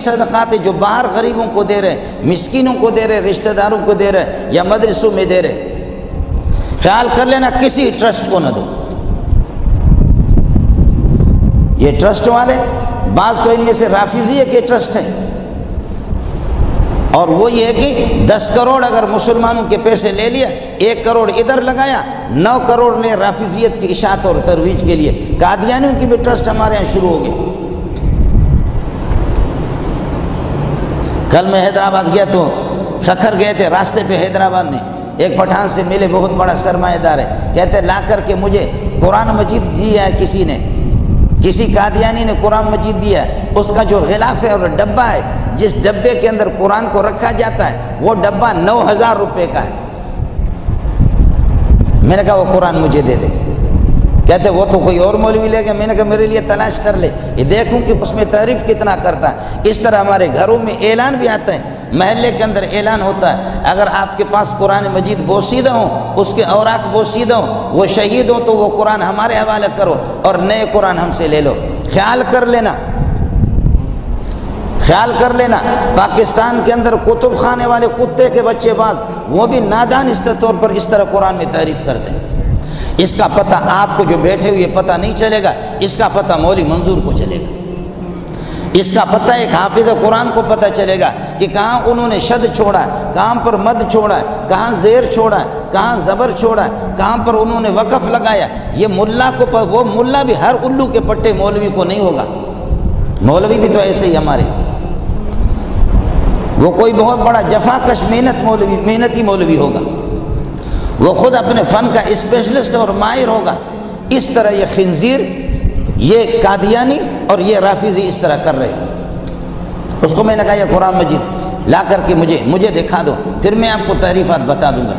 صدقات جو باہر غریبوں کو دے رہے، مسکینوں کو دے رہے، رشتہ داروں کو دے رہے یا مدرسوں میں دے رہے، خیال کر لینا کسی ٹرسٹ کو نہ دو۔ یہ ٹرسٹ والے بعض تو ان میں سے رافضیہ کے ٹرسٹ ہیں، اور وہ یہ ہے کہ 10 کروڑ اگر مسلمانوں کے پیسے لے لیا، 1 کروڑ ادھر لگایا، 9 کروڑ نے رافضیت کی اشاعت اور ترویج کے لیے۔ قادیانیوں کی بھی ٹرسٹ ہمارے یہاں شروع ہو گئے۔ کل میں حیدرآباد گیا تو سکھر گئے تھے، راستے پہ حیدرآباد میں ایک پٹھان سے ملے، بہت بڑا سرمایہ دار ہے، کہتے لا کر کے مجھے قرآن مجید دیا ہے کسی نے، کسی قادیانی نے قرآن مجید دیا ہے، اس کا جو غلاف ہے اور ڈبہ ہے، جس ڈبے کے اندر قرآن کو رکھا جاتا ہے، وہ ڈبہ 9000 روپے کا ہے۔ میں نے کہا وہ قرآن مجھے دے دے، کہتے وہ تو کوئی اور مولوی لے گا۔ میں نے کہا میرے لیے تلاش کر لے، یہ دیکھوں کہ اس میں تعریف کتنا کرتا ہے۔ اس طرح ہمارے گھروں میں اعلان بھی آتا ہے، محلے کے اندر اعلان ہوتا ہے، اگر آپ کے پاس قرآن مجید بوسیدہ ہوں، اس کے اوراق بوسیدہ ہوں، وہ شہید ہو تو وہ قرآن ہمارے حوالے کرو اور نئے قرآن ہم سے لے لو۔ خیال کر لینا، خیال کر لینا، پاکستان کے اندر کتب خانے والے کتے کے بچے باز، وہ بھی نادانستہ طور پر اس طرح قرآن میں تعریف کرتے ہیں۔ اس کا پتہ آپ کو جو بیٹھے ہوئے پتہ نہیں چلے گا، اس کا پتہ مولوی منظور کو چلے گا، اس کا پتہ ایک حافظ قرآن کو پتہ چلے گا کہ کہاں انہوں نے شد چھوڑا ہے، کہاں پر مد چھوڑا ہے، کہاں زیر چھوڑا ہے، کہاں زبر چھوڑا ہے، کہاں پر انہوں نے وقف لگایا۔ یہ ملا کو وہ ملا بھی ہر الو کے پٹے مولوی کو نہیں ہوگا، مولوی بھی تو ایسے ہی ہمارے، وہ کوئی بہت بڑا جفاکش محنتی مولوی ہوگا، وہ خود اپنے فن کا اسپیشلسٹ اور ماہر ہوگا۔ اس طرح یہ خنزیر، یہ قادیانی اور یہ رافضی اس طرح کر رہے ہیں۔ اس کو میں نے کہا یہ قرآن مجید لا کر کے مجھے دکھا دو، پھر میں آپ کو تعریفات بتا دوں گا۔